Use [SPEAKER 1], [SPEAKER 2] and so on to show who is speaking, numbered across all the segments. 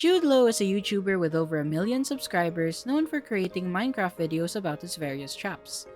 [SPEAKER 1] Judelow is a YouTuber with over 1 million subscribers known for creating Minecraft videos about his various traps.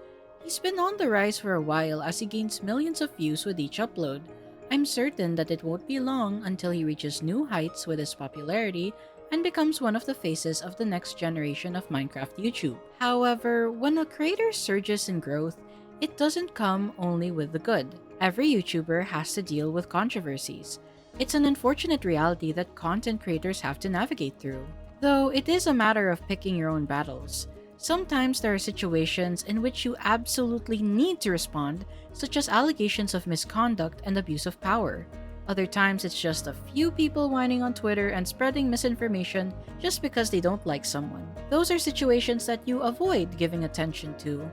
[SPEAKER 1] He's been on the rise for a while as he gains millions of views with each upload. I'm certain that it won't be long until he reaches new heights with his popularity and becomes one of the faces of the next generation of Minecraft YouTube. However, when a creator surges in growth, it doesn't come only with the good. Every YouTuber has to deal with controversies. It's an unfortunate reality that content creators have to navigate through. Though it is a matter of picking your own battles. Sometimes there are situations in which you absolutely need to respond, such as allegations of misconduct and abuse of power. Other times it's just a few people whining on Twitter and spreading misinformation just because they don't like someone. Those are situations that you avoid giving attention to.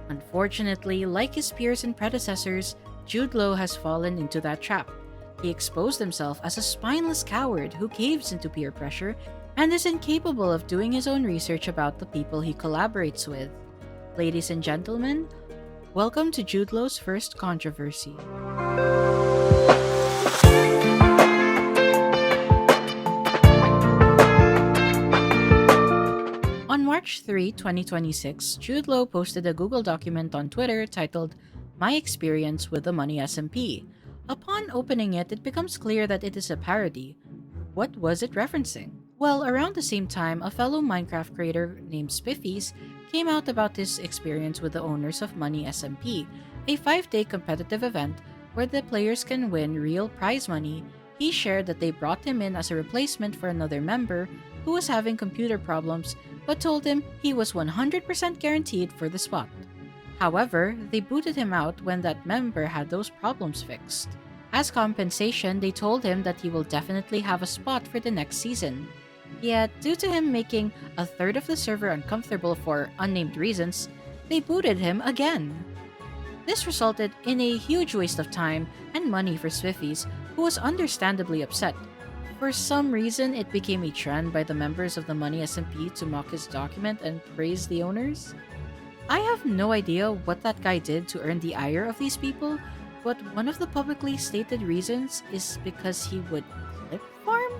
[SPEAKER 1] Unfortunately, like his peers and predecessors, Judelow has fallen into that trap. He exposed himself as a spineless coward who caves into peer pressure and is incapable of doing his own research about the people he collaborates with. Ladies and gentlemen, welcome to Judelow's first controversy. On March 3, 2026, Judelow posted a Google document on Twitter titled, "My Experience with the Money SMP." Upon opening it, it becomes clear that it is a parody. What was it referencing? Well, around the same time, a fellow Minecraft creator named Spiffies came out about his experience with the owners of Money SMP, a 5-day competitive event where the players can win real prize money. He shared that they brought him in as a replacement for another member who was having computer problems, but told him he was 100% guaranteed for the spot. However, they booted him out when that member had those problems fixed. As compensation, they told him that he will definitely have a spot for the next season. Yet, due to him making a third of the server uncomfortable for unnamed reasons, they booted him again. This resulted in a huge waste of time and money for Swiffies, who was understandably upset. For some reason, it became a trend by the members of the Money SMP to mock his document and praise the owners. I have no idea what that guy did to earn the ire of these people, but one of the publicly stated reasons is because he would clip farm?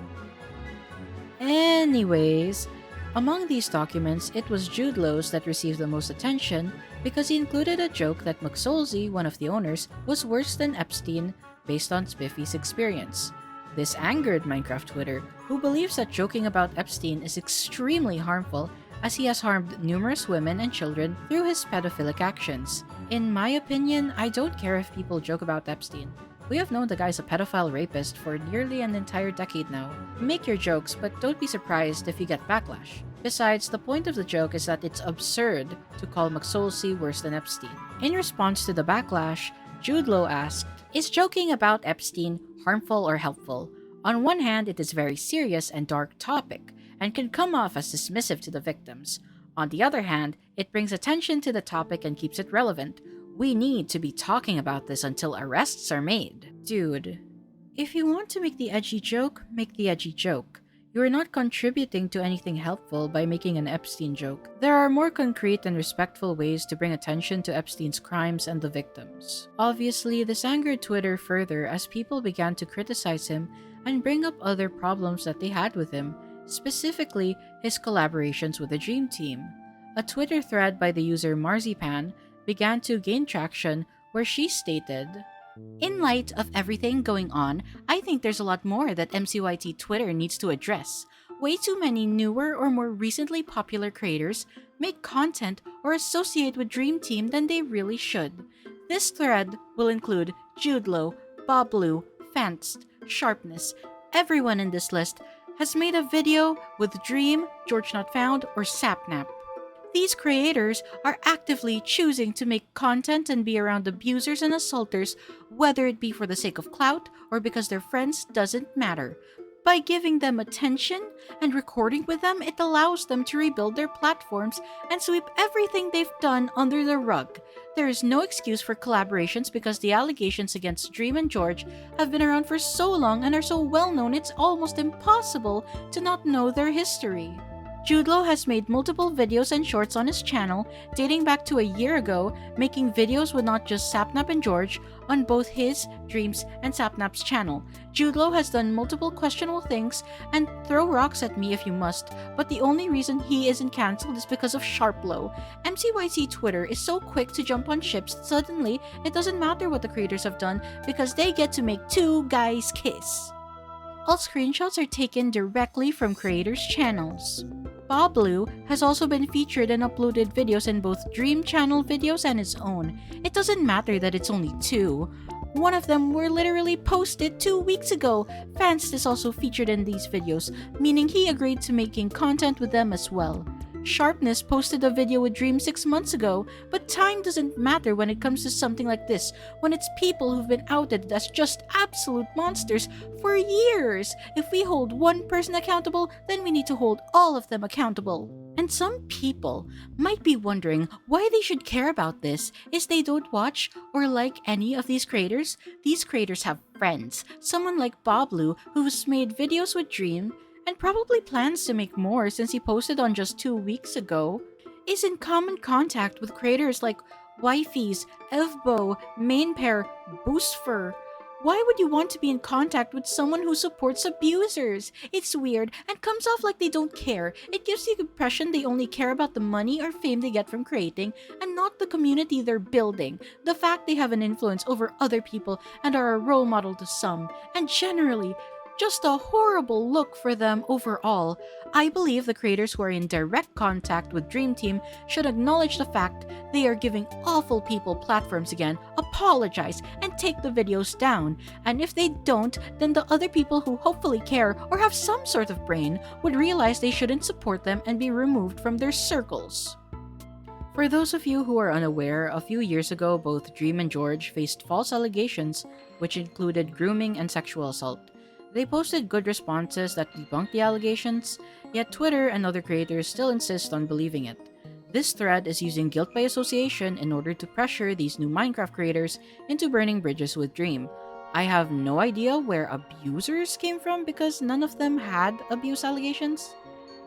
[SPEAKER 1] Anyways, among these documents, it was Judelow's that received the most attention because he included a joke that McSolzy, one of the owners, was worse than Epstein based on Spiffy's experience. This angered Minecraft Twitter, who believes that joking about Epstein is extremely harmful as he has harmed numerous women and children through his pedophilic actions. In my opinion, I don't care if people joke about Epstein. We have known the guy's a pedophile rapist for nearly an entire decade now. Make your jokes, but don't be surprised if you get backlash. Besides, the point of the joke is that it's absurd to call McSolzy worse than Epstein. In response to the backlash, Judelow asked, "Is joking about Epstein harmful or helpful? On one hand, it is a very serious and dark topic, and can come off as dismissive to the victims. On the other hand, it brings attention to the topic and keeps it relevant. We need to be talking about this until arrests are made." Dude, if you want to make the edgy joke, make the edgy joke. You are not contributing to anything helpful by making an Epstein joke. There are more concrete and respectful ways to bring attention to Epstein's crimes and the victims. Obviously, this angered Twitter further as people began to criticize him and bring up other problems that they had with him, specifically his collaborations with the Dream Team. A Twitter thread by the user Marzipan began to gain traction where she stated, "In light of everything going on, I think there's a lot more that MCYT Twitter needs to address. Way too many newer or more recently popular creators make content or associate with Dream Team than they really should. This thread will include Judelow, Bobblue, Fanst, Sharpness. Everyone in this list has made a video with Dream, George Not Found, or Sapnap. These creators are actively choosing to make content and be around abusers and assaulters, whether it be for the sake of clout or because their friends doesn't matter. By giving them attention and recording with them, it allows them to rebuild their platforms and sweep everything they've done under the rug. There is no excuse for collaborations because the allegations against Dream and George have been around for so long and are so well known it's almost impossible to not know their history." Judelow has made multiple videos and shorts on his channel dating back to a year ago, making videos with not just Sapnap and George on both his, Dream's, and Sapnap's channel. Judelow has done multiple questionable things, and throw rocks at me if you must, but the only reason he isn't cancelled is because of Sharplow. MCYC Twitter is so quick to jump on ships that suddenly it doesn't matter what the creators have done because they get to make two guys kiss. All screenshots are taken directly from creators' channels. Boblu has also been featured and uploaded videos in both Dream channel videos and his own. It doesn't matter that it's only two. One of them were literally posted 2 weeks ago. Fans is also featured in these videos, meaning he agreed to making content with them as well. Sharpness posted a video with Dream 6 months ago, but time doesn't matter when it comes to something like this, when it's people who've been outed as just absolute monsters for years. If we hold one person accountable, then we need to hold all of them accountable. And some people might be wondering why they should care about this is they don't watch or like any of these creators. These creators have friends. Someone like Boblu, who's made videos with Dream, and probably plans to make more since he posted on just 2 weeks ago, is in common contact with creators like Wifeys, Evbo, Mainpair, Boostfer. Why would you want to be in contact with someone who supports abusers? It's weird and comes off like they don't care. It gives the impression they only care about the money or fame they get from creating and not the community they're building. The fact they have an influence over other people and are a role model to some, and generally, just a horrible look for them overall. I believe the creators who are in direct contact with Dream Team should acknowledge the fact they are giving awful people platforms again, apologize, and take the videos down. And if they don't, then the other people who hopefully care or have some sort of brain would realize they shouldn't support them and be removed from their circles. For those of you who are unaware, a few years ago both Dream and George faced false allegations, which included grooming and sexual assault. They posted good responses that debunked the allegations, yet Twitter and other creators still insist on believing it. This thread is using guilt by association in order to pressure these new Minecraft creators into burning bridges with Dream. I have no idea where abusers came from because none of them had abuse allegations.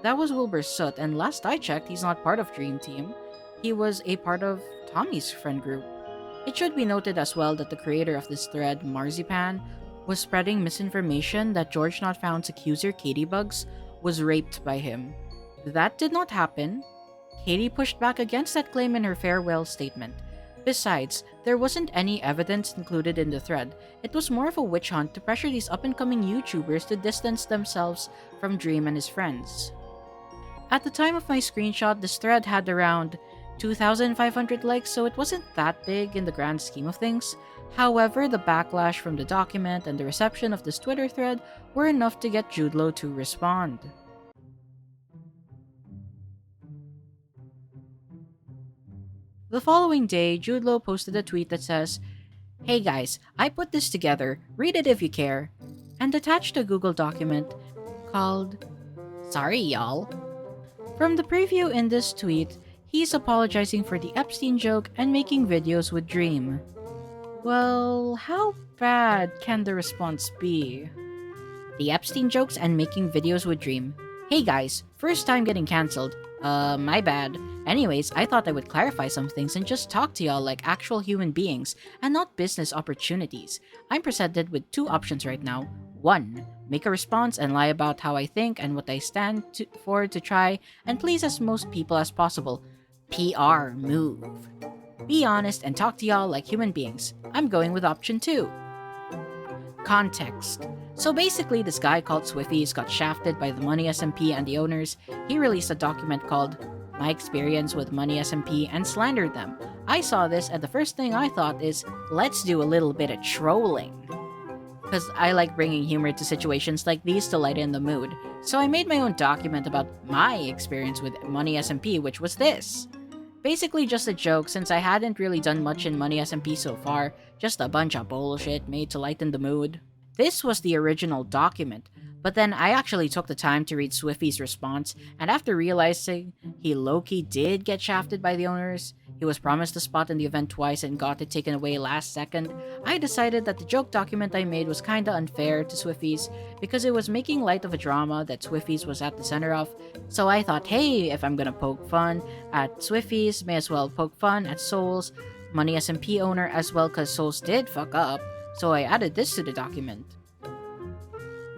[SPEAKER 1] That was Wilbur Soot, and last I checked, he's not part of Dream Team. He was a part of Tommy's friend group. It should be noted as well that the creator of this thread, Marzipan, was spreading misinformation that George Not Found's accuser, Katie Bugs, was raped by him. That did not happen. Katie pushed back against that claim in her farewell statement. Besides, there wasn't any evidence included in the thread. It was more of a witch hunt to pressure these up-and-coming YouTubers to distance themselves from Dream and his friends. At the time of my screenshot, this thread had around 2,500 likes, so it wasn't that big in the grand scheme of things. However, the backlash from the document and the reception of this Twitter thread were enough to get Judelow to respond. The following day, Judelow posted a tweet that says, "Hey guys, I put this together, read it if you care," and attached a Google document called "Sorry y'all." From the preview in this tweet, he's apologizing for the Epstein joke and making videos with Dream. Well, how bad can the response be? The Epstein jokes and making videos with Dream. Hey guys, first time getting cancelled. My bad. Anyways, I thought I would clarify some things and just talk to y'all like actual human beings and not business opportunities. I'm presented with two options right now. 1. Make a response and lie about how I think and what I stand for to try and please as most people as possible. PR move. Be honest and talk to y'all like human beings. I'm going with option 2. Context. So basically, this guy called Swifties got shafted by the Money SMP and the owners. He released a document called My Experience with Money SMP and slandered them. I saw this and the first thing I thought is, let's do a little bit of trolling. Because I like bringing humor to situations like these to lighten the mood. So I made my own document about my experience with Money SMP, which was this. Basically just a joke since I hadn't really done much in Money SMP so far, just a bunch of bullshit made to lighten the mood. This was the original document, but then I actually took the time to read Swiffy's response, and after realizing he low-key did get shafted by the owners, he was promised a spot in the event twice and got it taken away last second, I decided that the joke document I made was kinda unfair to Swiffies because it was making light of a drama that Swiffies was at the center of. So I thought, hey, if I'm gonna poke fun at Swiffies, may as well poke fun at Souls, Money SMP owner as well, cause Souls did fuck up. So I added this to the document.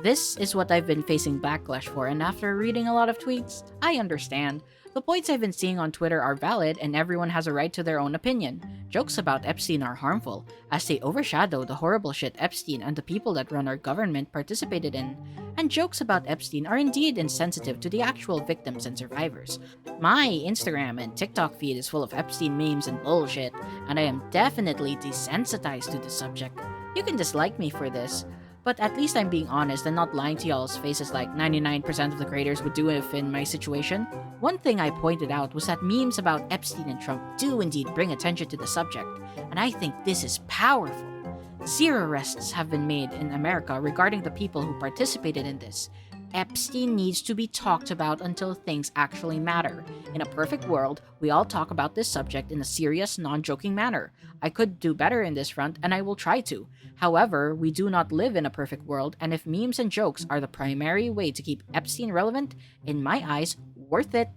[SPEAKER 1] This is what I've been facing backlash for, and after reading a lot of tweets, I understand. The points I've been seeing on Twitter are valid and everyone has a right to their own opinion. Jokes about Epstein are harmful, as they overshadow the horrible shit Epstein and the people that run our government participated in. And jokes about Epstein are indeed insensitive to the actual victims and survivors. My Instagram and TikTok feed is full of Epstein memes and bullshit, and I am definitely desensitized to the subject. You can dislike me for this, but at least I'm being honest and not lying to y'all's faces like 99% of the creators would do if in my situation. One thing I pointed out was that memes about Epstein and Trump do indeed bring attention to the subject, and I think this is powerful. 0 arrests have been made in America regarding the people who participated in this. Epstein needs to be talked about until things actually matter. In a perfect world, we all talk about this subject in a serious, non-joking manner. I could do better in this front, and I will try to. However, we do not live in a perfect world, and if memes and jokes are the primary way to keep Epstein relevant, in my eyes, worth it.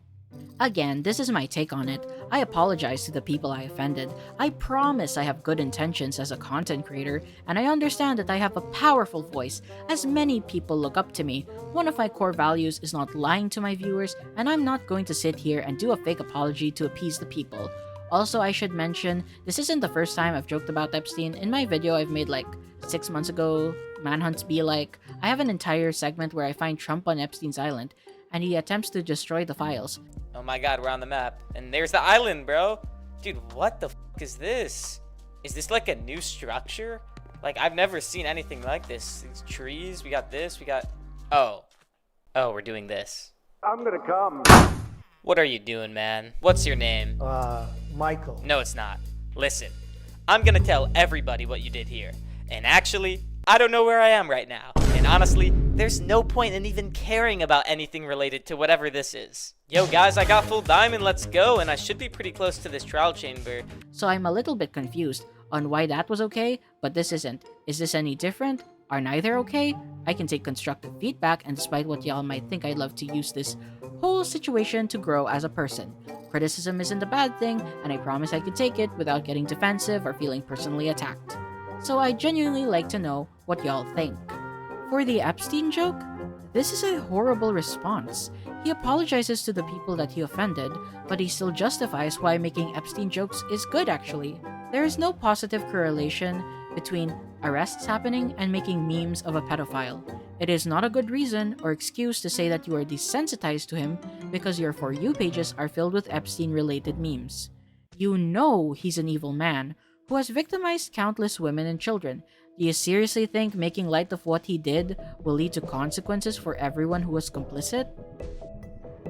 [SPEAKER 1] Again, this is my take on it. I apologize to the people I offended. I promise I have good intentions as a content creator, and I understand that I have a powerful voice, as many people look up to me. One of my core values is not lying to my viewers, and I'm not going to sit here and do a fake apology to appease the people. Also, I should mention, this isn't the first time I've joked about Epstein. In my video I've made like 6 months ago, Manhunts Be Like, I have an entire segment where I find Trump on Epstein's island, and he attempts to destroy the files.
[SPEAKER 2] Oh my god, we're on the map. And there's the island, bro. Dude, what the f is this? Is this like a new structure? Like, I've never seen anything like this. These trees, we got this, we got... Oh, we're doing this.
[SPEAKER 3] I'm gonna come.
[SPEAKER 2] What are you doing, man? What's your name?
[SPEAKER 3] Michael.
[SPEAKER 2] No, it's not. Listen, I'm gonna tell everybody what you did here. And actually, I don't know where I am right now. And honestly, there's no point in even caring about anything related to whatever this is. Yo guys, I got full diamond, let's go, and I should be pretty close to this trial chamber.
[SPEAKER 1] So I'm a little bit confused on why that was okay, but this isn't. Is this any different? Are neither okay? I can take constructive feedback, and despite what y'all might think, I'd love to use this whole situation to grow as a person. Criticism isn't a bad thing, and I promise I could take it without getting defensive or feeling personally attacked. So I genuinely like to know what y'all think. For the Epstein joke, this is a horrible response. He apologizes to the people that he offended, but he still justifies why making Epstein jokes is good actually. There is no positive correlation between arrests happening and making memes of a pedophile. It is not a good reason or excuse to say that you are desensitized to him because your For You pages are filled with Epstein-related memes. You know he's an evil man who has victimized countless women and children. Do you seriously think making light of what he did will lead to consequences for everyone who was complicit?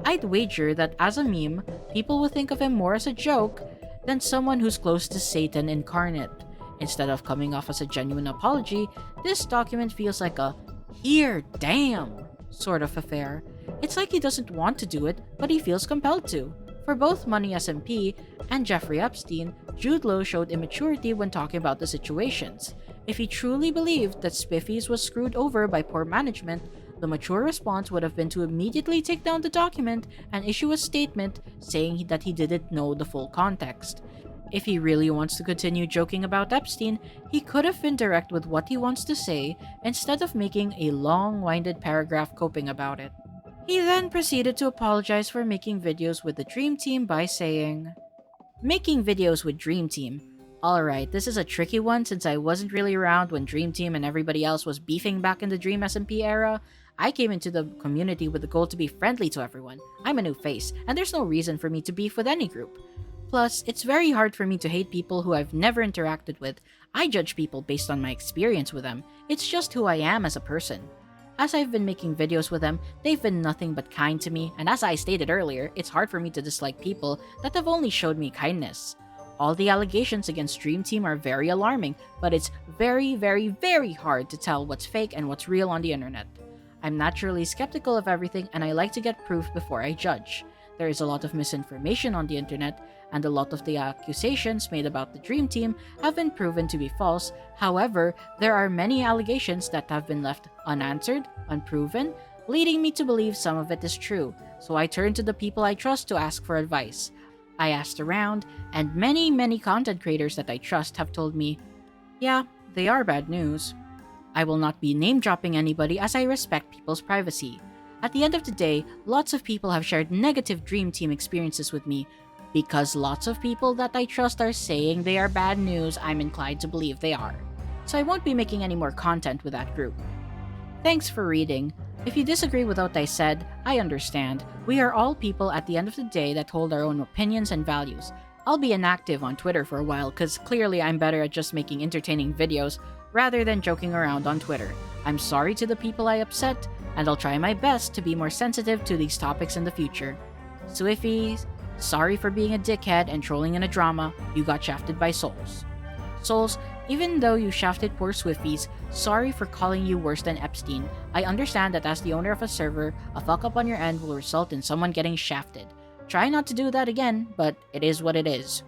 [SPEAKER 1] I'd wager that as a meme, people will think of him more as a joke than someone who's close to Satan incarnate. Instead of coming off as a genuine apology, this document feels like a "here, damn" sort of affair. It's like he doesn't want to do it, but he feels compelled to. For both Money SMP and Jeffrey Epstein, Judelow showed immaturity when talking about the situations. If he truly believed that Spiffies was screwed over by poor management, the mature response would have been to immediately take down the document and issue a statement saying that he didn't know the full context. If he really wants to continue joking about Epstein, he could have been direct with what he wants to say instead of making a long-winded paragraph coping about it. He then proceeded to apologize for making videos with the Dream Team by saying, "Making videos with Dream Team. Alright, this is a tricky one since I wasn't really around when Dream Team and everybody else was beefing back in the Dream SMP era. I came into the community with the goal to be friendly to everyone. I'm a new face, and there's no reason for me to beef with any group. Plus, it's very hard for me to hate people who I've never interacted with. I judge people based on my experience with them. It's just who I am as a person. As I've been making videos with them, they've been nothing but kind to me, and as I stated earlier, it's hard for me to dislike people that have only showed me kindness. All the allegations against Dream Team are very alarming, but it's very, very, very hard to tell what's fake and what's real on the internet. I'm naturally skeptical of everything and I like to get proof before I judge. There is a lot of misinformation on the internet, and a lot of the accusations made about the Dream Team have been proven to be false. However, there are many allegations that have been left unanswered, unproven, leading me to believe some of it is true. So I turned to the people I trust to ask for advice. I asked around, and many content creators that I trust have told me, yeah, they are bad news. I will not be name-dropping anybody as I respect people's privacy. At the end of the day, lots of people have shared negative Dream Team experiences with me. Because lots of people that I trust are saying they are bad news, I'm inclined to believe they are. So I won't be making any more content with that group. Thanks for reading. If you disagree with what I said, I understand. We are all people at the end of the day that hold our own opinions and values. I'll be inactive on Twitter for a while because clearly I'm better at just making entertaining videos rather than joking around on Twitter. I'm sorry to the people I upset, and I'll try my best to be more sensitive to these topics in the future. Swiffies, sorry for being a dickhead and trolling in a drama. You got shafted by Souls. Souls, even though you shafted poor Swiffies, sorry for calling you worse than Epstein. I understand that as the owner of a server, a fuck up on your end will result in someone getting shafted. Try not to do that again, but it is what it is.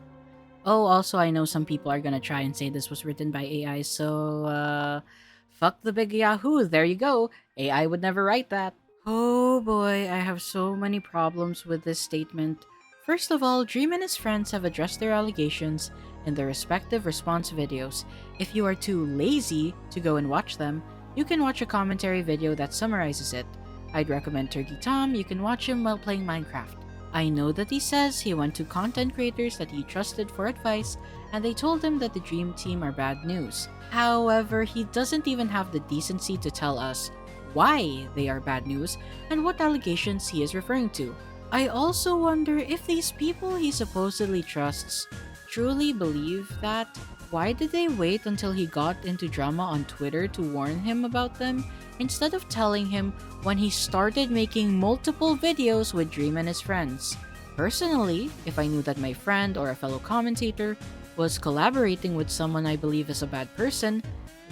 [SPEAKER 1] Oh, also I know some people are gonna try and say this was written by AI, so fuck the big Yahoo, there you go. AI would never write that. Oh boy, I have so many problems with this statement. First of all, Dream and his friends have addressed their allegations in their respective response videos. If you are too lazy to go and watch them, you can watch a commentary video that summarizes it. I'd recommend Turkey Tom, you can watch him while playing Minecraft. I know that he says he went to content creators that he trusted for advice, and they told him that the Dream Team are bad news. However, he doesn't even have the decency to tell us why they are bad news and what allegations he is referring to. I also wonder if these people he supposedly trusts truly believe that. Why did they wait until he got into drama on Twitter to warn him about them, instead of telling him when he started making multiple videos with Dream and his friends? Personally, if I knew that my friend or a fellow commentator was collaborating with someone I believe is a bad person,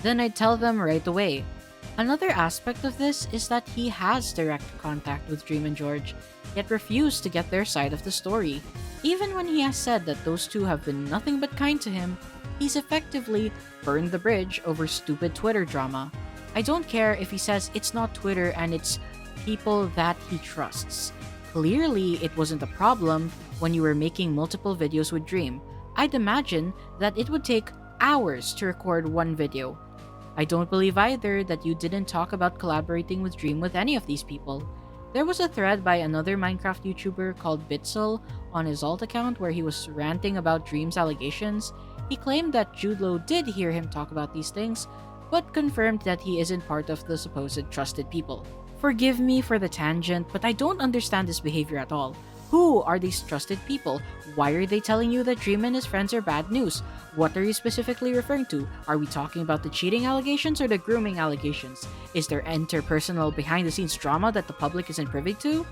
[SPEAKER 1] then I'd tell them right away. Another aspect of this is that he has direct contact with Dream and George, yet refused to get their side of the story. Even when he has said that those two have been nothing but kind to him, he's effectively burned the bridge over stupid Twitter drama. I don't care if he says it's not Twitter and it's people that he trusts. Clearly, it wasn't a problem when you were making multiple videos with Dream. I'd imagine that it would take hours to record one video. I don't believe either that you didn't talk about collaborating with Dream with any of these people. There was a thread by another Minecraft YouTuber called Bitzel on his alt account where he was ranting about Dream's allegations. He claimed that Judelow did hear him talk about these things, but confirmed that he isn't part of the supposed trusted people. Forgive me for the tangent, but I don't understand this behavior at all. Who are these trusted people? Why are they telling you that Dream and his friends are bad news? What are you specifically referring to? Are we talking about the cheating allegations or the grooming allegations? Is there interpersonal behind-the-scenes drama that the public isn't privy to?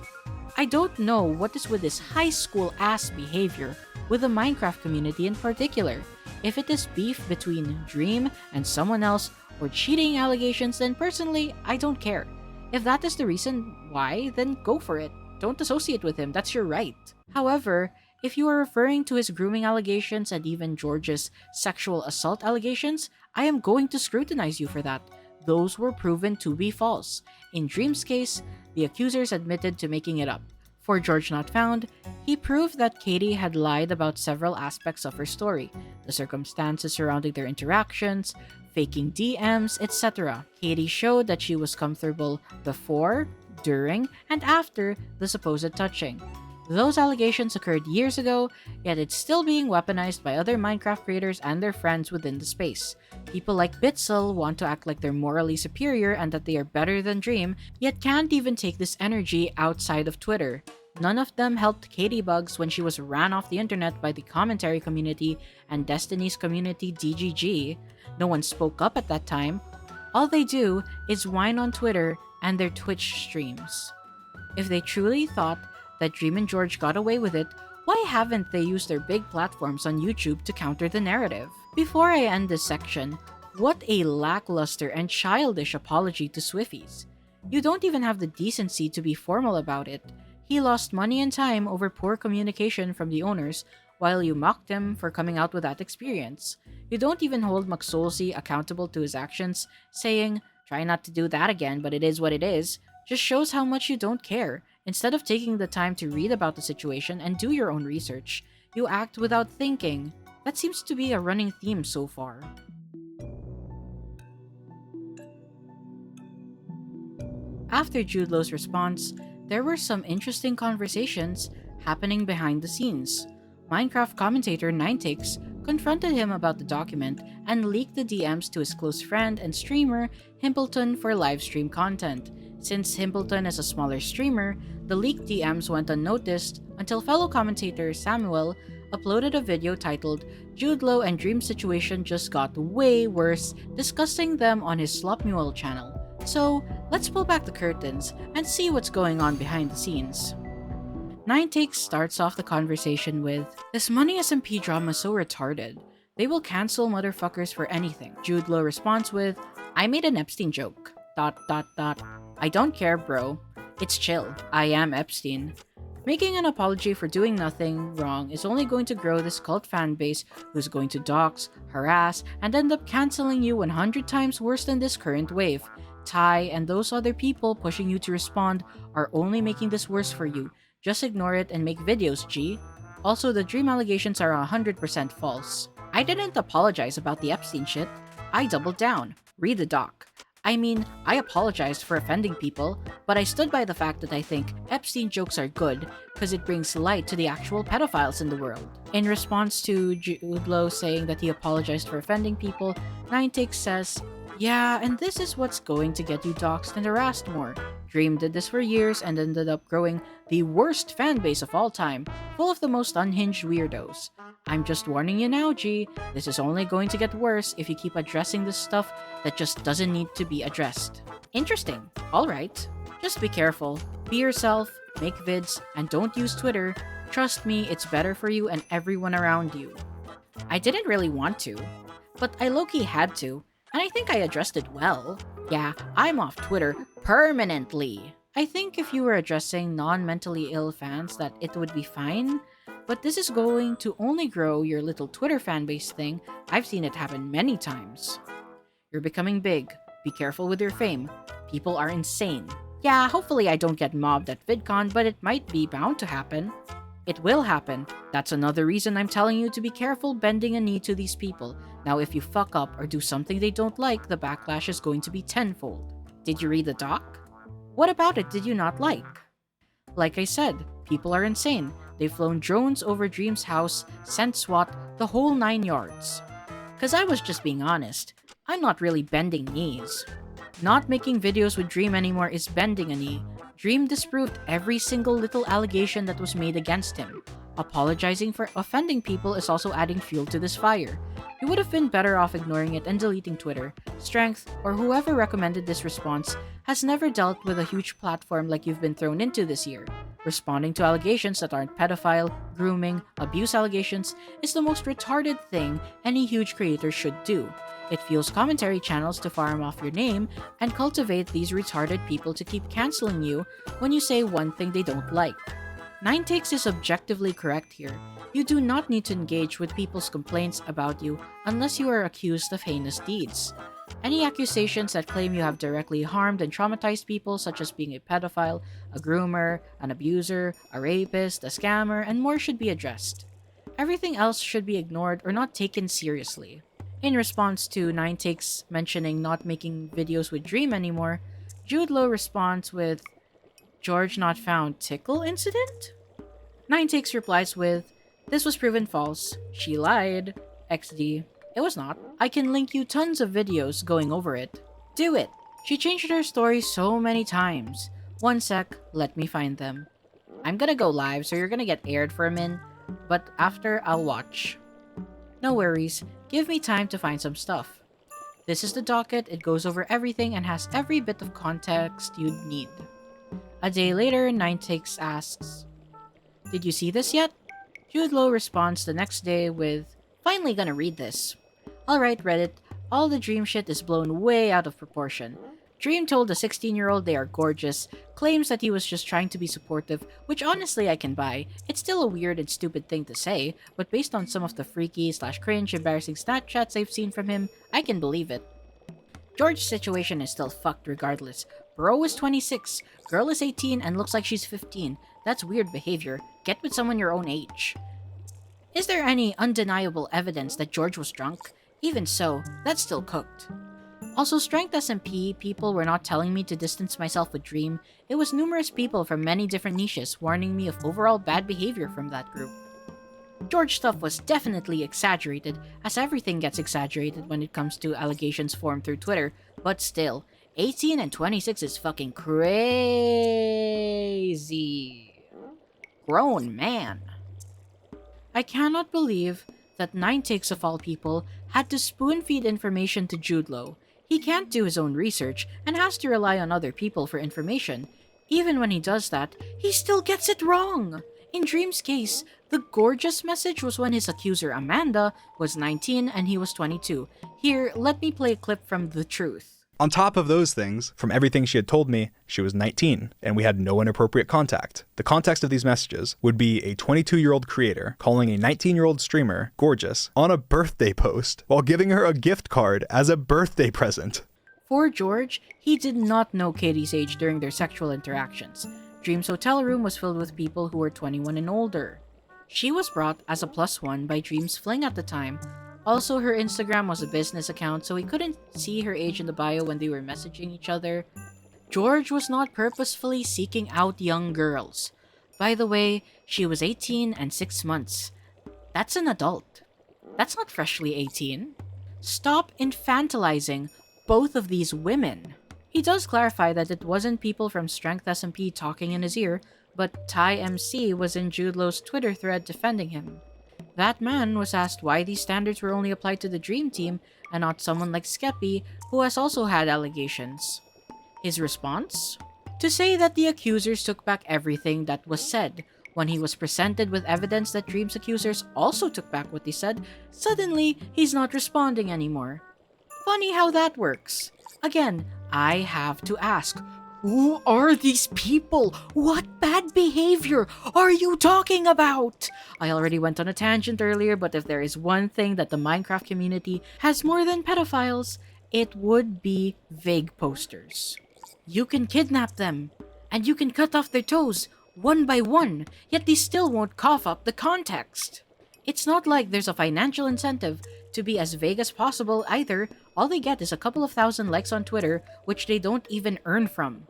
[SPEAKER 1] I don't know what is with this high school ass behavior with the Minecraft community in particular. If it is beef between Dream and someone else or cheating allegations, then personally, I don't care. If that is the reason why, then go for it. Don't associate with him, that's your right. However, if you are referring to his grooming allegations and even George's sexual assault allegations, I am going to scrutinize you for that. Those were proven to be false. In Dream's case, the accusers admitted to making it up. For George Not Found, he proved that Katie had lied about several aspects of her story, the circumstances surrounding their interactions, faking DMs, etc. Katie showed that she was comfortable before, during, and after the supposed touching. Those allegations occurred years ago, yet it's still being weaponized by other Minecraft creators and their friends within the space. People like Bitzel want to act like they're morally superior and that they are better than Dream, yet can't even take this energy outside of Twitter. None of them helped Katie Bugs when she was ran off the internet by the commentary community and Destiny's community DGG. No one spoke up at that time. All they do is whine on Twitter and their Twitch streams. If they truly thought that Dream and George got away with it, Why haven't they used their big platforms on YouTube to counter the narrative? Before I end this section, what a lackluster and childish apology to Swiffies. You don't even have the decency to be formal about it. He lost money and time over poor communication from the owners, while you mocked him for coming out with that experience. You don't even hold McSoulsey accountable to his actions, saying, "Try not to do that again, but it is what it is," just shows how much you don't care. Instead of taking the time to read about the situation and do your own research, you act without thinking. That seems to be a running theme so far. After Judelow's response, there were some interesting conversations happening behind the scenes. Minecraft commentator Ninetakes confronted him about the document and leaked the DMs to his close friend and streamer Himpleton for livestream content. Since Himpleton is a smaller streamer, the leaked DMs went unnoticed until fellow commentator Samuel uploaded a video titled "Judelow and Dream Situation Just Got Way Worse," discussing them on his Slopmule channel. So, let's pull back the curtains and see what's going on behind the scenes. Ninetakes starts off the conversation with, "This money SMP drama is so retarded. They will cancel motherfuckers for anything." Judelow responds with, "I made an Epstein joke. ... I don't care, bro. It's chill. I am Epstein." Making an apology for doing nothing wrong is only going to grow this cult fan base who's going to dox, harass, and end up canceling you 100 times worse than this current wave. Ty and those other people pushing you to respond are only making this worse for you. Just ignore it and make videos, G. Also, the dream allegations are 100% false. I didn't apologize about the Epstein shit. I doubled down. Read the doc. I mean, I apologized for offending people, but I stood by the fact that I think Epstein jokes are good because it brings light to the actual pedophiles in the world. In response to Judelow saying that he apologized for offending people, Ninetakes says, "Yeah, and this is what's going to get you doxxed and harassed more. Dream did this for years and ended up growing the worst fan base of all time, full of the most unhinged weirdos. I'm just warning you now, G, this is only going to get worse if you keep addressing this stuff that just doesn't need to be addressed." Interesting. Alright. Just be careful. Be yourself, make vids, and don't use Twitter. Trust me, it's better for you and everyone around you. I didn't really want to, but I low-key had to, and I think I addressed it well. Yeah, I'm off Twitter permanently. I think if you were addressing non-mentally ill fans that it would be fine, but this is going to only grow your little Twitter fanbase thing. I've seen it happen many times. You're becoming big. Be careful with your fame. People are insane. Yeah, hopefully I don't get mobbed at VidCon, but it might be bound to happen. It will happen. That's another reason I'm telling you to be careful bending a knee to these people. Now if you fuck up or do something they don't like, the backlash is going to be tenfold. Did you read the doc? What about it did you not like? Like I said, people are insane. They've flown drones over Dream's house, sent SWAT, the whole 9 yards. Cause I was just being honest. I'm not really bending knees. Not making videos with Dream anymore is bending a knee. Dream disproved every single little allegation that was made against him. Apologizing for offending people is also adding fuel to this fire. You would have been better off ignoring it and deleting Twitter. Strength, or whoever recommended this response, has never dealt with a huge platform like you've been thrown into this year. Responding to allegations that aren't pedophile, grooming, abuse allegations is the most retarded thing any huge creator should do. It fuels commentary channels to farm off your name and cultivate these retarded people to keep canceling you when you say one thing they don't like. Ninetakes is objectively correct here. You do not need to engage with people's complaints about you unless you are accused of heinous deeds. Any accusations that claim you have directly harmed and traumatized people, such as being a pedophile, a groomer, an abuser, a rapist, a scammer, and more should be addressed. Everything else should be ignored or not taken seriously. In response to Ninetakes mentioning not making videos with Dream anymore, Judelow responds with, "George not found tickle incident?" Ninetakes replies with, "This was proven false. She lied. XD. It was not. I can link you tons of videos going over it. Do it. She changed her story so many times. One sec, let me find them. I'm gonna go live, so you're gonna get aired for a min, but after I'll watch. No worries, give me time to find some stuff. This is the docket, it goes over everything and has every bit of context you'd need." A day later, Ninetakes asks, "Did you see this yet?" Judelow responds the next day with, "Finally gonna read this. Alright, Reddit, all the Dream shit is blown way out of proportion. Dream told the 16-year-old they are gorgeous, claims that he was just trying to be supportive, which honestly I can buy. It's still a weird and stupid thing to say, but based on some of the freaky/cringe embarrassing Snapchats I've seen from him, I can believe it. George's situation is still fucked regardless. Bro is 26, girl is 18 and looks like she's 15. That's weird behavior. Get with someone your own age. Is there any undeniable evidence that George was drunk? Even so, that's still cooked. Also, Strength SMP people were not telling me to distance myself with Dream. It was numerous people from many different niches warning me of overall bad behavior from that group. George stuff was definitely exaggerated, as everything gets exaggerated when it comes to allegations formed through Twitter, but still, 18 and 26 is fucking crazy. Grown man. I cannot believe that 9takes of all people had to spoon-feed information to Judelow. He can't do his own research and has to rely on other people for information. Even when he does that, he still gets it wrong. In Dream's case, the gorgeous message was when his accuser Amanda was 19 and he was 22. Here, let me play a clip from The Truth.
[SPEAKER 4] On top of those things, from everything she had told me, she was 19, and we had no inappropriate contact. The context of these messages would be a 22-year-old creator calling a 19-year-old streamer gorgeous on a birthday post while giving her a gift card as a birthday present.
[SPEAKER 1] For George, he did not know Katie's age during their sexual interactions. Dream's hotel room was filled with people who were 21 and older. She was brought as a +1 by Dream's fling at the time. Also, her Instagram was a business account, so he couldn't see her age in the bio when they were messaging each other. George was not purposefully seeking out young girls. By the way, she was 18 and 6 months. That's an adult. That's not freshly 18. Stop infantilizing both of these women. He does clarify that it wasn't people from Strength SMP talking in his ear, but Ty MC was in Judelow's Twitter thread defending him. That man was asked why these standards were only applied to the Dream Team and not someone like Skeppy, who has also had allegations. His response? To say that the accusers took back everything that was said. When he was presented with evidence that Dream's accusers also took back what they said, suddenly he's not responding anymore. Funny how that works. Again, I have to ask, who are these people? What bad behavior are you talking about? I already went on a tangent earlier, but if there is one thing that the Minecraft community has more than pedophiles, it would be vague posters. You can kidnap them, and you can cut off their toes one by one, yet they still won't cough up the context. It's not like there's a financial incentive to be as vague as possible either. All they get is a couple of thousand likes on Twitter, which they don't even earn from.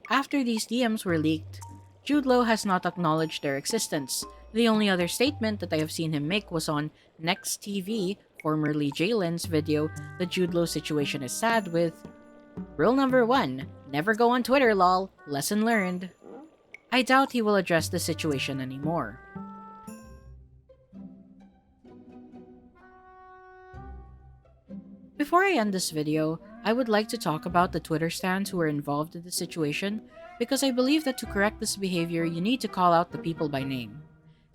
[SPEAKER 1] After these DMs were leaked, Judelow has not acknowledged their existence. The only other statement that I have seen him make was on Next TV, formerly Jalen's video, The Judelow Situation is Sad with, "Rule number 1, never go on Twitter lol, lesson learned." I doubt he will address the situation anymore. Before I end this video, I would like to talk about the Twitter stans who were involved in the situation, because I believe that to correct this behavior, you need to call out the people by name.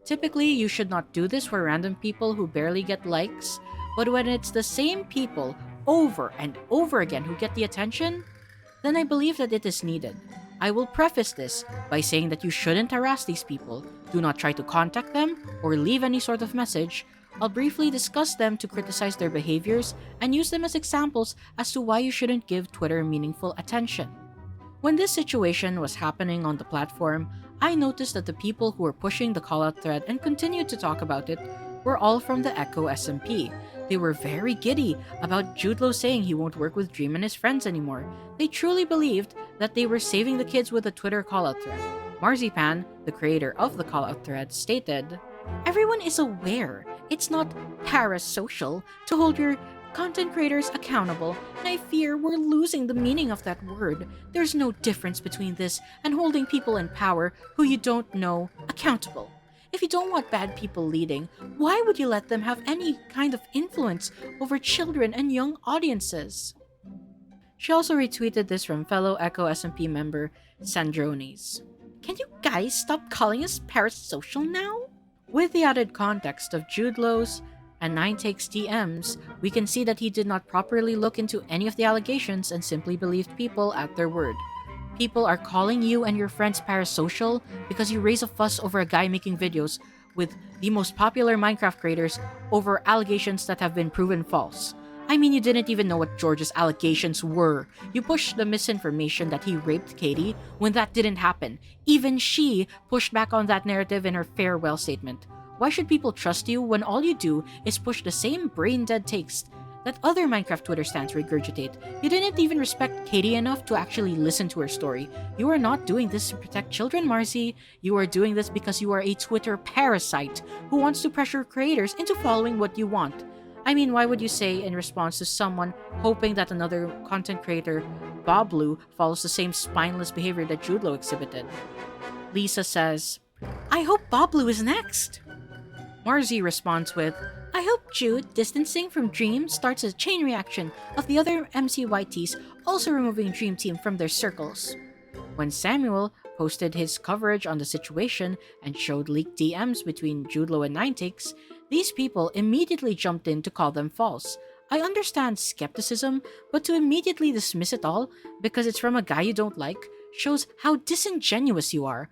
[SPEAKER 1] Typically, you should not do this for random people who barely get likes, but when it's the same people over and over again who get the attention, then I believe that it is needed. I will preface this by saying that you shouldn't harass these people, do not try to contact them, or leave any sort of message. I'll briefly discuss them to criticize their behaviors and use them as examples as to why you shouldn't give Twitter meaningful attention. When this situation was happening on the platform, I noticed that the people who were pushing the callout thread and continued to talk about it were all from the Echo SMP. They were very giddy about Judelow saying he won't work with Dream and his friends anymore. They truly believed that they were saving the kids with a Twitter callout thread. Marzipan, the creator of the callout thread, stated, "Everyone is aware it's not parasocial to hold your content creators accountable, and I fear we're losing the meaning of that word. There's no difference between this and holding people in power who you don't know accountable. If you don't want bad people leading, why would you let them have any kind of influence over children and young audiences?" She also retweeted this from fellow Echo SMP member Sandrones. "Can you guys stop calling us parasocial now? With the added context of Judelow's and 9takes DMs, we can see that he did not properly look into any of the allegations and simply believed people at their word. People are calling you and your friends parasocial because you raise a fuss over a guy making videos with the most popular Minecraft creators over allegations that have been proven false. I mean, you didn't even know what George's allegations were. You pushed the misinformation that he raped Katie when that didn't happen. Even she pushed back on that narrative in her farewell statement. Why should people trust you when all you do is push the same brain-dead takes that other Minecraft Twitter stans regurgitate? You didn't even respect Katie enough to actually listen to her story. You are not doing this to protect children, Marcy. You are doing this because you are a Twitter parasite who wants to pressure creators into following what you want. I mean, why would you say in response to someone hoping that another content creator, Boblu, follows the same spineless behavior that Judelow exhibited? Lisa says, "I hope Boblu is next." Marzi responds with, "I hope Jude, distancing from Dream, starts a chain reaction of the other MCYTs also removing Dream Team from their circles." When Samuel posted his coverage on the situation and showed leaked DMs between Judelow and 9takes, these people immediately jumped in to call them false. I understand skepticism, but to immediately dismiss it all because it's from a guy you don't like shows how disingenuous you are.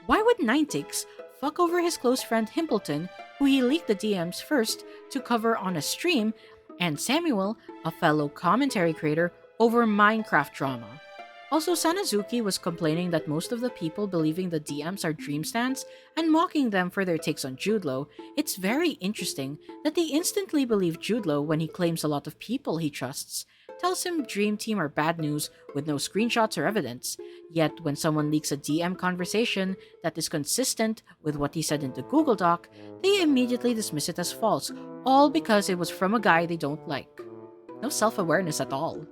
[SPEAKER 1] Why would 9takes fuck over his close friend Himpleton, who he leaked the DMs first to cover on a stream, and Samuel, a fellow commentary creator, over Minecraft drama? Also, Sanazuki was complaining that most of the people believing the DMs are dream stans and mocking them for their takes on Judelow. It's very interesting that they instantly believe Judelow when he claims a lot of people he trusts tells him Dream Team are bad news with no screenshots or evidence. Yet when someone leaks a DM conversation that is consistent with what he said in the Google Doc, they immediately dismiss it as false, all because it was from a guy they don't like. No self-awareness at all.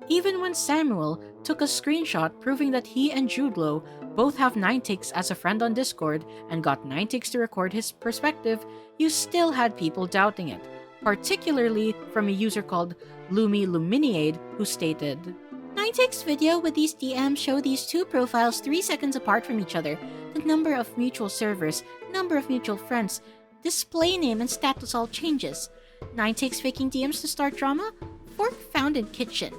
[SPEAKER 1] Even when Samuel took a screenshot proving that he and Judelow both have 9takes as a friend on Discord and got 9takes to record his perspective, you still had people doubting it, particularly from a user called Luminiade who stated, 9takes video with these DMs show these two profiles 3 seconds apart from each other. The number of mutual servers, number of mutual friends, display name and status all changes. 9takes faking DMs to start drama? Fork found in kitchen.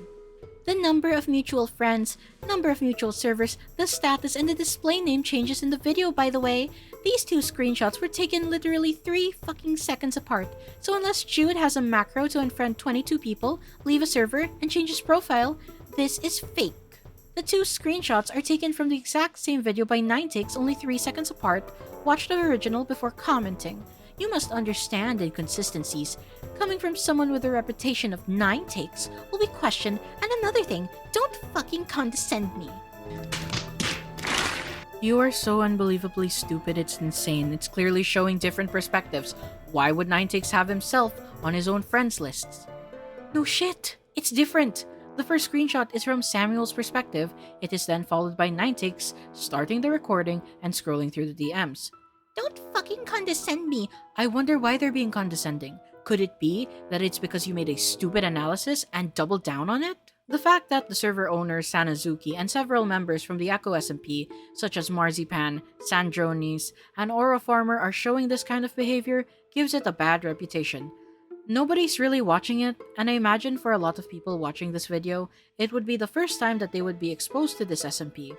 [SPEAKER 1] The number of mutual friends, number of mutual servers, the status, and the display name changes in the video, by the way. These two screenshots were taken literally 3 fucking seconds apart. So unless Jude has a macro to unfriend 22 people, leave a server, and change his profile, this is fake. The 2 screenshots are taken from the exact same video by 9takes only 3 seconds apart. Watch the original before commenting. You must understand inconsistencies. Coming from someone with a reputation of 9takes will be questioned, and another thing, don't fucking condescend me. You are so unbelievably stupid, it's insane. It's clearly showing different perspectives. Why would 9takes have himself on his own friends lists? No shit, it's different. The first screenshot is from Samuel's perspective. It is then followed by 9takes starting the recording and scrolling through the DMs. Don't fucking condescend me. I wonder why they're being condescending. Could it be that it's because you made a stupid analysis and doubled down on it? The fact that the server owner Sanazuki and several members from the Echo SMP, such as Marzipan, Sandronis, and Aura Farmer are showing this kind of behavior gives it a bad reputation. Nobody's really watching it, and I imagine for a lot of people watching this video, it would be the first time that they would be exposed to this SMP.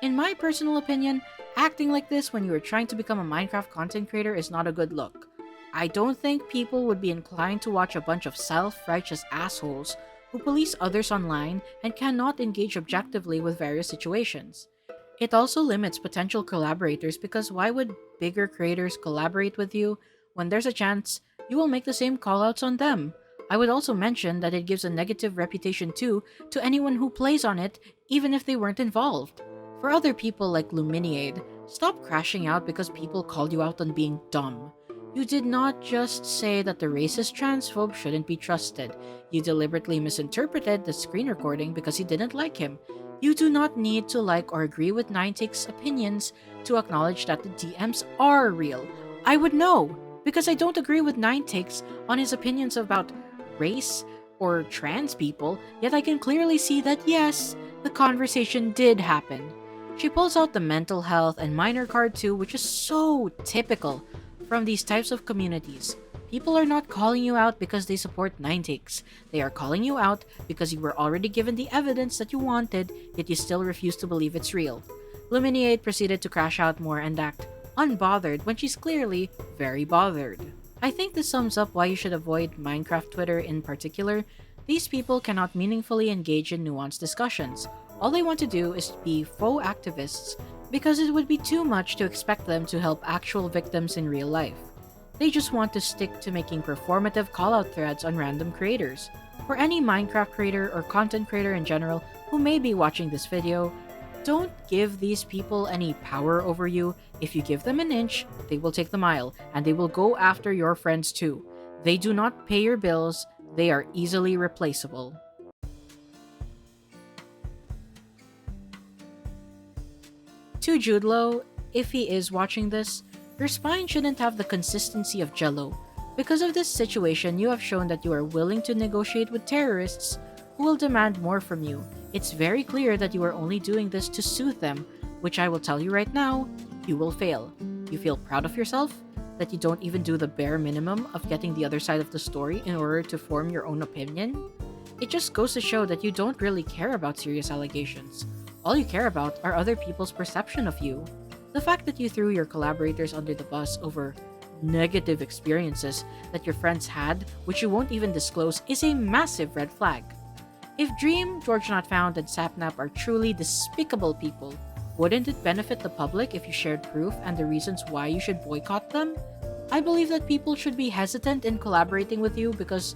[SPEAKER 1] In my personal opinion, acting like this when you are trying to become a Minecraft content creator is not a good look. I don't think people would be inclined to watch a bunch of self-righteous assholes who police others online and cannot engage objectively with various situations. It also limits potential collaborators because why would bigger creators collaborate with you when there's a chance you will make the same callouts on them? I would also mention that it gives a negative reputation too to anyone who plays on it even if they weren't involved. For other people like Luminiade, stop crashing out because people called you out on being dumb. You did not just say that the racist transphobe shouldn't be trusted. You deliberately misinterpreted the screen recording because you didn't like him. You do not need to like or agree with 9takes' opinions to acknowledge that the DMs are real. I would know, because I don't agree with 9takes on his opinions about race or trans people, yet I can clearly see that yes, the conversation did happen. She pulls out the mental health and minor card too, which is so typical from these types of communities. People are not calling you out because they support 9takes. They are calling you out because you were already given the evidence that you wanted, yet you still refuse to believe it's real. Luminiate proceeded to crash out more and act unbothered when she's clearly very bothered. I think this sums up why you should avoid Minecraft Twitter in particular. These people cannot meaningfully engage in nuanced discussions. All they want to do is be faux activists because it would be too much to expect them to help actual victims in real life. They just want to stick to making performative callout threads on random creators. For any Minecraft creator or content creator in general who may be watching this video, don't give these people any power over you. If you give them an inch, they will take the mile, and they will go after your friends too. They do not pay your bills, they are easily replaceable. To Judelow, if he is watching this, your spine shouldn't have the consistency of Jello. Because of this situation, you have shown that you are willing to negotiate with terrorists who will demand more from you. It's very clear that you are only doing this to soothe them, which I will tell you right now, you will fail. You feel proud of yourself? That you don't even do the bare minimum of getting the other side of the story in order to form your own opinion? It just goes to show that you don't really care about serious allegations. All you care about are other people's perception of you. The fact that you threw your collaborators under the bus over negative experiences that your friends had, which you won't even disclose, is a massive red flag. If Dream, George Not Found, and Sapnap are truly despicable people, wouldn't it benefit the public if you shared proof and the reasons why you should boycott them? I believe that people should be hesitant in collaborating with you because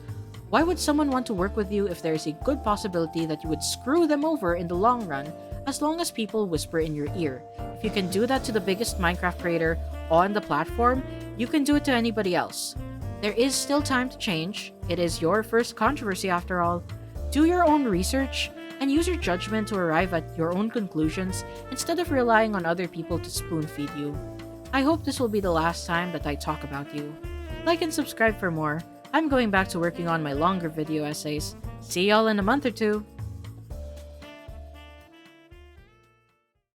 [SPEAKER 1] why would someone want to work with you if there is a good possibility that you would screw them over in the long run as long as people whisper in your ear? If you can do that to the biggest Minecraft creator on the platform, you can do it to anybody else. There is still time to change. It is your first controversy after all. Do your own research and use your judgment to arrive at your own conclusions instead of relying on other people to spoon-feed you. I hope this will be the last time that I talk about you. Like and subscribe for more. I'm going back to working on my longer video essays. See y'all in a month or two.